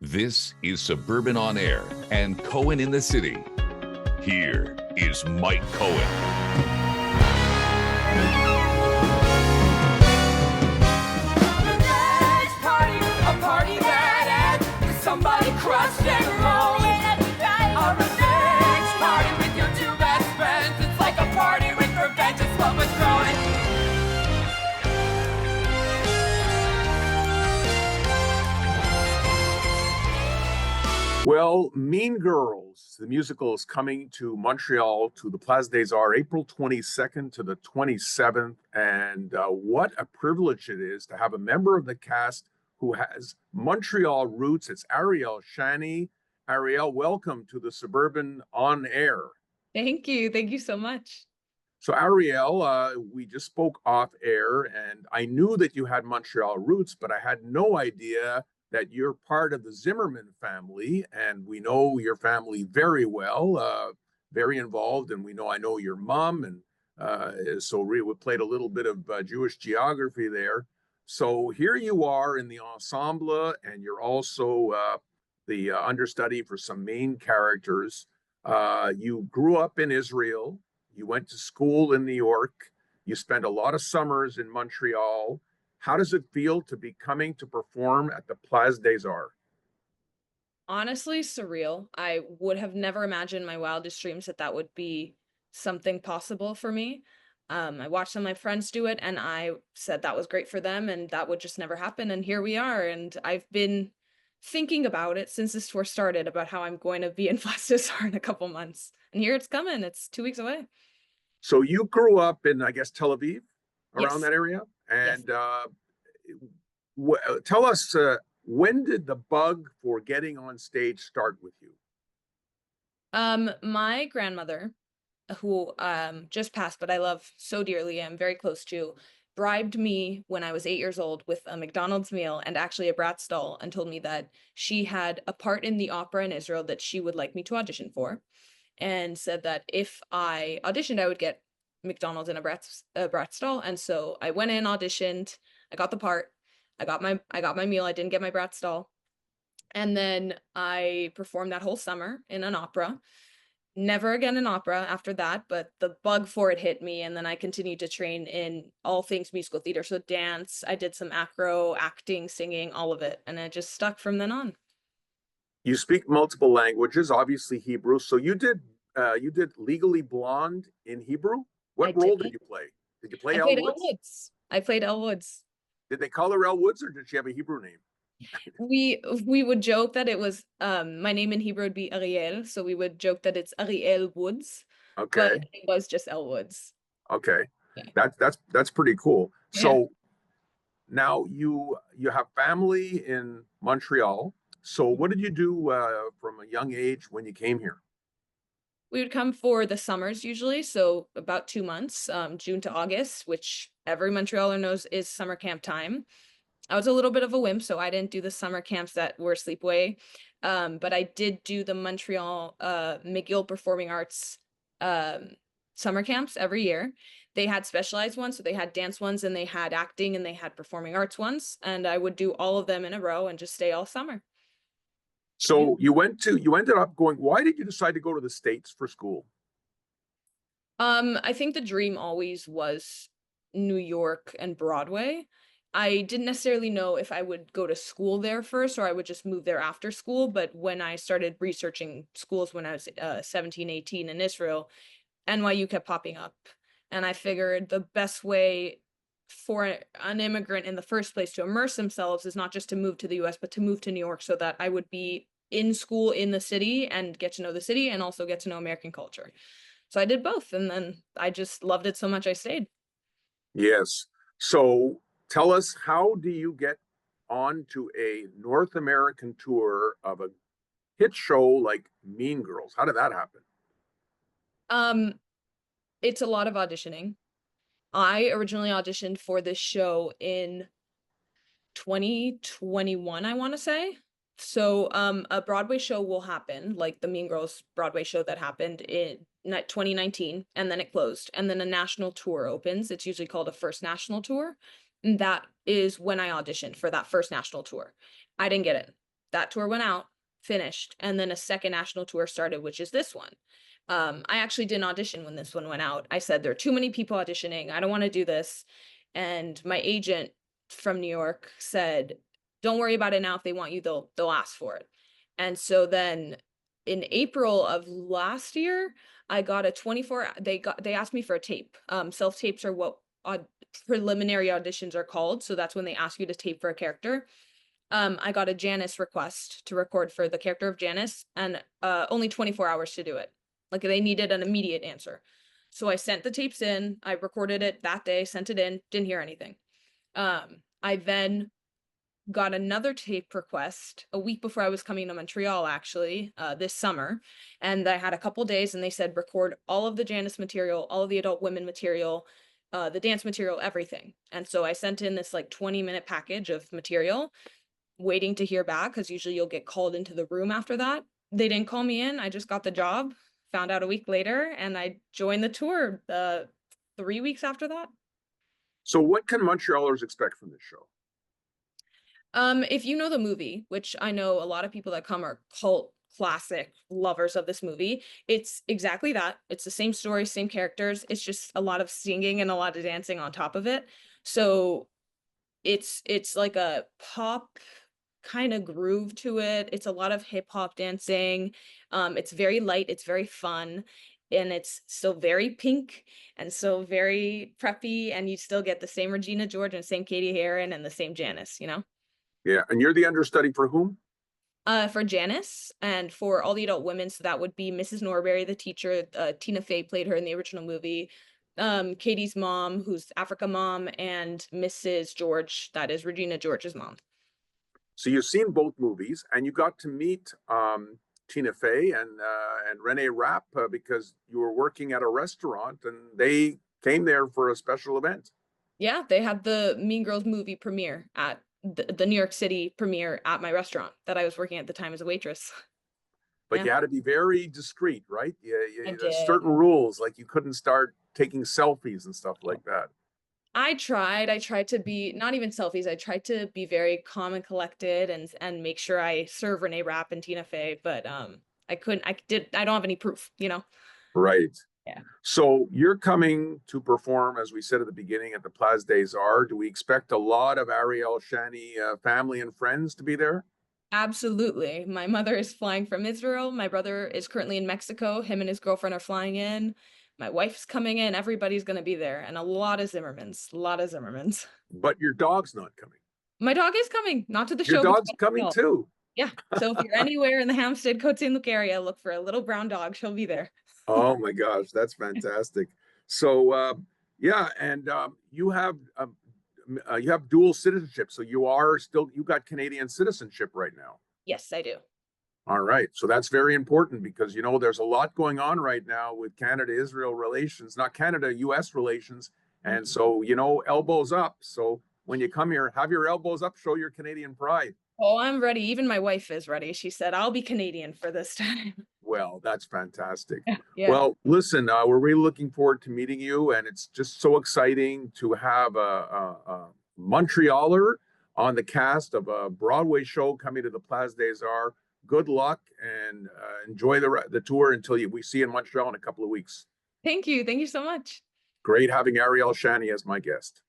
This is Suburban On Air and Cohen in the City. Here is Mike Cohen. Somebody crushed and rolling at the right. A revenge party with your two best friends. It's like a party with revenge. It's what was growing. Well, Mean Girls, the musical, is coming to Montreal to the Place des Arts April 22nd to the 27th. And what a privilege it is to have a member of the cast who has Montreal roots. It's Ariel Shani. Ariel, welcome to the Suburban On Air. Thank you. Thank you so much. So, Ariel, we just spoke off air, and I knew that you had Montreal roots, but I had no idea that you're part of the Zimmerman family, and we know your family very well, very involved, and I know your mom, and so we played a little bit of Jewish geography there. So here you are in the ensemble, and you're also the understudy for some main characters. You grew up in Israel. You went to school in New York. You spent a lot of summers in Montreal. How does it feel to be coming to perform at the Place des Arts? Honestly, surreal. I would have never imagined in my wildest dreams that that would be something possible for me. I watched some of my friends do it, and I said that was great for them, and that would just never happen. And here we are. And I've been thinking about it since this tour started about how I'm going to be in Place des Arts in a couple months. And here it's coming. It's 2 weeks away. So you grew up in, I guess, Tel Aviv, around Yes. that area, Yes. and tell us, when did the bug for getting on stage start with you? My grandmother, who just passed, but I love so dearly, I'm very close to, bribed me when I was 8 years old with a McDonald's meal and actually a brat stall, and told me that she had a part in the opera in Israel that she would like me to audition for, and said that if I auditioned, I would get McDonald's and a brat stall. And so I went in, auditioned, I got the part, I got my meal, I didn't get my brat stall. And then I performed that whole summer in an opera. Never again an opera after that, but the bug for it hit me, and then I continued to train in all things musical theater. So dance, I did some acro, acting, singing, all of it, and it just stuck from then on. You speak multiple languages, obviously Hebrew. So you did Legally Blonde in Hebrew. I What role did did. you play? Did you play I Elle played Elle Woods? Woods. I played Elle Woods. Did they call her Elle Woods, or did she have a Hebrew name? We would joke that it was my name in Hebrew would be Ariel, so we would joke that it's Ariel Woods, but Okay, it was just Elle Woods. okay, Yeah. that's pretty cool. Yeah. So now you have family in Montreal. So what did you do from a young age when you came here? We would come for the summers usually, so about 2 months, June to August, which every Montrealer knows is summer camp time. I was a little bit of a wimp, so I didn't do the summer camps that were sleepaway, but I did do the Montreal McGill Performing Arts um, summer camps every year. They had specialized ones, so they had dance ones, and they had acting, and they had performing arts ones, and I would do all of them in a row and just stay all summer. So you ended up going. Why did you decide to go to the States for school? I think the dream always was New York and Broadway. I didn't necessarily know if I would go to school there first or I would just move there after school, but when I started researching schools when I was 17, 18 in Israel, NYU kept popping up. And I figured the best way for an immigrant in the first place to immerse themselves is not just to move to the US, but to move to New York so that I would be in school in the city and get to know the city and also get to know American culture. So I did both, and then I just loved it so much I stayed. Yes. So tell us, how do you get onto a North American tour of a hit show like Mean Girls? How did that happen? Um, it's a lot of auditioning. I originally auditioned for this show in 2021, I want to say. So, a Broadway show will happen, like the Mean Girls Broadway show that happened in 2019, and then it closed. And then a national tour opens. It's usually called a first national tour. And that is when I auditioned for that first national tour. I didn't get it. That tour went out, finished, and then a second national tour started, which is this one. I actually didn't audition when this one went out. I said, there are too many people auditioning. I don't want to do this. And my agent from New York said, don't worry about it now. If they want you, they'll ask for it. And so then in April of last year, I got a 24, they asked me for a tape. Self-tapes are what preliminary auditions are called. So that's when they ask you to tape for a character. I got a Janice request to record for the character of Janice, and only 24 hours to do it. Like, they needed an immediate answer. So I sent the tapes in, I recorded it that day, sent it in, didn't hear anything. I then got another tape request a week before I was coming to Montreal, actually, this summer. And I had a couple days, and they said, record all of the Janice material, all of the adult women material, the dance material, everything. And so I sent in this like 20-minute package of material, waiting to hear back, because usually you'll get called into the room after that. They didn't call me in. I just got the job, found out a week later, and I joined the tour 3 weeks after that. So what can Montrealers expect from this show? If you know the movie, which I know a lot of people that come are cult classic lovers of this movie, it's exactly that. It's the same story, same characters. It's just a lot of singing and a lot of dancing on top of it. So it's like a pop kind of groove to it. It's a lot of hip hop dancing. It's very light, it's very fun, and it's still very pink and so very preppy, and you still get the same Regina George and same Katie Heron and the same Janice, you know? Yeah, and you're the understudy for whom? For Janice, and for all the adult women, so that would be Mrs. Norbury, the teacher. Tina Fey played her in the original movie. Katie's mom, who's Africa mom, and Mrs. George, that is Regina George's mom. So you've seen both movies, and you got to meet Tina Fey and Renee Rapp because you were working at a restaurant, and they came there for a special event. Yeah, they had the Mean Girls movie premiere at the New York City premiere at my restaurant that I was working at the time as a waitress. But Yeah. you had to be very discreet, right? I There's did. certain rules, like you couldn't start taking selfies and stuff like that. I tried to be, not even selfies, I tried to be very calm and collected and make sure I serve Renee Rapp and Tina Fey, but I don't have any proof, you know? Right. Yeah. So you're coming to perform, as we said at the beginning, at the Place des Arts. Do we expect a lot of Ariel Shani family and friends to be there? Absolutely. My mother is flying from Israel. My brother is currently in Mexico. Him and his girlfriend are flying in. My wife's coming in. Everybody's going to be there. And a lot of Zimmermans. A lot of Zimmermans. But your dog's not coming. My dog is coming, not to the Your show. but dog's to coming Montreal. too. Yeah. So if you're anywhere in the Hampstead, Côte Saint-Luc area, look for a little brown dog. She'll be there. Oh my gosh, that's fantastic. So yeah, and you have dual citizenship, so you got Canadian citizenship right now. Yes, I do. All right, so that's very important because there's a lot going on right now with Canada-Israel relations, not Canada-US relations, and so elbows up. So when you come here, have your elbows up, show your Canadian pride. Oh, I'm ready. Even my wife is ready. She said, I'll be Canadian for this time. Well, that's fantastic. Yeah. Well, listen, we're really looking forward to meeting you, and it's just so exciting to have a Montrealer on the cast of a Broadway show coming to the Place des Arts. Good luck and enjoy the tour until we see you in Montreal in a couple of weeks. Thank you. Thank you so much. Great having Ariel Shani as my guest.